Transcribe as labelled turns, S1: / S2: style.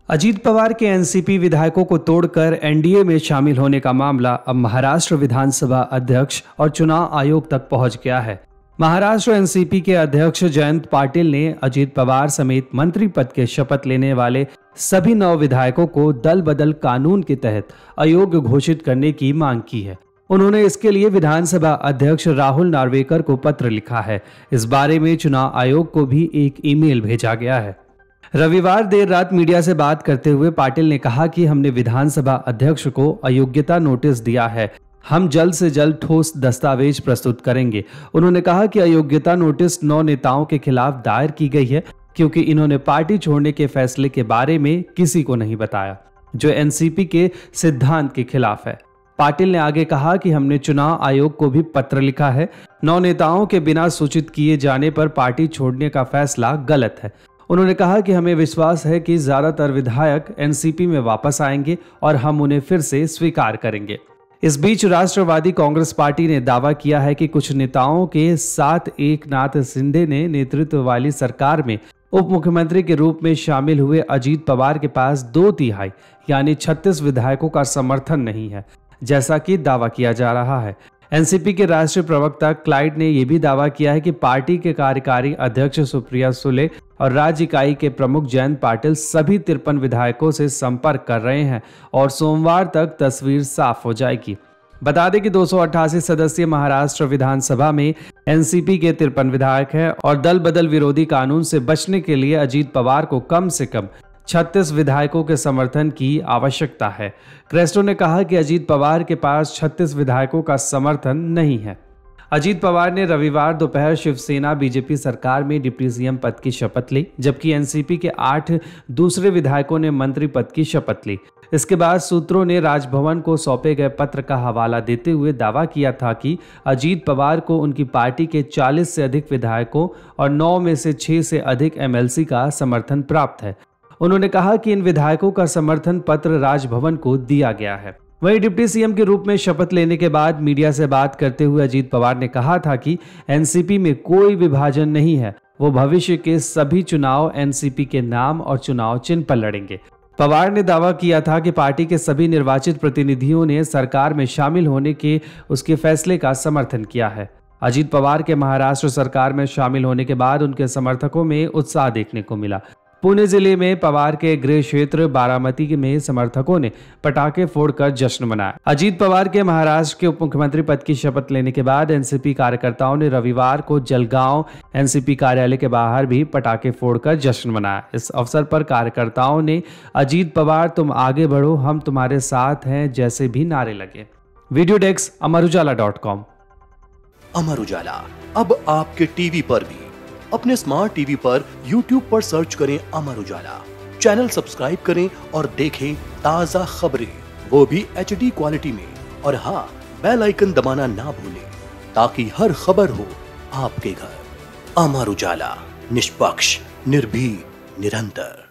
S1: अजीत पवार के एनसीपी विधायकों को तोड़कर एनडीए में शामिल होने का मामला अब महाराष्ट्र विधानसभा अध्यक्ष और चुनाव आयोग तक पहुंच गया है। महाराष्ट्र एनसीपी के अध्यक्ष जयंत पाटिल ने अजीत पवार समेत मंत्री पद के शपथ लेने वाले सभी 9 विधायकों को दल बदल कानून के तहत अयोग्य घोषित करने की मांग की है। उन्होंने इसके लिए विधानसभा अध्यक्ष राहुल नार्वेकर को पत्र लिखा है। इस बारे में चुनाव आयोग को भी एक ईमेल भेजा गया है। रविवार देर रात मीडिया से बात करते हुए पाटिल ने कहा कि हमने विधानसभा अध्यक्ष को अयोग्यता नोटिस दिया है। हम जल्द से जल्द ठोस दस्तावेज प्रस्तुत करेंगे। उन्होंने कहा कि अयोग्यता नोटिस 9 नेताओं के खिलाफ दायर की गई है क्योंकि इन्होंने पार्टी छोड़ने के फैसले के बारे में किसी को नहीं बताया, जो एनसीपी के सिद्धांत के खिलाफ है। पाटिल ने आगे कहा कि हमने चुनाव आयोग को भी पत्र लिखा है। 9 नेताओं के बिना सूचित किए जाने पर पार्टी छोड़ने का फैसला गलत है। उन्होंने कहा कि हमें विश्वास है कि ज्यादातर विधायक एनसीपी में वापस आएंगे और हम उन्हें फिर से स्वीकार करेंगे। इस बीच राष्ट्रवादी कांग्रेस पार्टी ने दावा किया है कि कुछ नेताओं के साथ एकनाथ शिंदे ने नेतृत्व वाली सरकार में उप मुख्यमंत्री के रूप में शामिल हुए अजीत पवार के पास 2/3 यानी 36 विधायकों का समर्थन नहीं है, जैसा कि दावा किया जा रहा है। एनसीपी के राष्ट्रीय प्रवक्ता क्लाइड ने यह भी दावा किया है कि पार्टी के कार्यकारी अध्यक्ष सुप्रिया सुले और राज्य इकाई के प्रमुख जयंत पाटिल सभी 53 विधायकों से संपर्क कर रहे हैं और सोमवार तक तस्वीर साफ हो जाएगी। बता दें कि 288 सदस्यीय महाराष्ट्र विधानसभा में एनसीपी के 53 विधायक हैं और दल बदल विरोधी कानून से बचने के लिए अजीत पवार को कम से कम 36 विधायकों के समर्थन की आवश्यकता है। क्रेस्टो ने कहा कि अजीत पवार के पास 36 विधायकों का समर्थन नहीं है। अजीत पवार ने रविवार दोपहर शिवसेना बीजेपी सरकार में डिप्टी सीएम पद की शपथ ली, जबकि एनसीपी के 8 दूसरे विधायकों ने मंत्री पद की शपथ ली। इसके बाद सूत्रों ने राजभवन को सौंपे गए पत्र का हवाला देते हुए दावा किया था कि अजीत पवार को उनकी पार्टी के 40 से अधिक विधायकों और 9 में से 6 से अधिक एमएलसी का समर्थन प्राप्त है। उन्होंने कहा कि इन विधायकों का समर्थन पत्र राजभवन को दिया गया है। वहीं डिप्टी सीएम के रूप में शपथ लेने के बाद मीडिया से बात करते हुए अजीत पवार ने कहा था कि एनसीपी में कोई विभाजन नहीं है। वो भविष्य के सभी चुनाव एनसीपी के नाम और चुनाव चिन्ह पर लड़ेंगे। पवार ने दावा किया था कि पार्टी के सभी निर्वाचित प्रतिनिधियों ने सरकार में शामिल होने के उसके फैसले का समर्थन किया है। अजीत पवार के महाराष्ट्र सरकार में शामिल होने के बाद उनके समर्थकों में उत्साह देखने को मिला। पुणे जिले में पवार के गृह क्षेत्र बारामती में समर्थकों ने पटाखे फोड़कर जश्न मनाया। अजीत पवार के महाराष्ट्र के उप मुख्यमंत्री पद की शपथ लेने के बाद एनसीपी कार्यकर्ताओं ने रविवार को जलगांव एनसीपी कार्यालय के बाहर भी पटाखे फोड़कर जश्न मनाया। इस अवसर पर कार्यकर्ताओं ने अजीत पवार तुम आगे बढ़ो, हम तुम्हारे साथ हैं जैसे भी नारे लगे। Video desk अमरुजाला.com।
S2: अमर उजाला अब आपके टीवी पर भी। अपने स्मार्ट टीवी पर YouTube पर सर्च करें अमर उजाला, चैनल सब्सक्राइब करें और देखें ताजा खबरें, वो भी HD क्वालिटी में। और हाँ, बेल आइकन दबाना ना भूलें ताकि हर खबर हो आपके घर। अमर उजाला, निष्पक्ष, निर्भीक, निरंतर।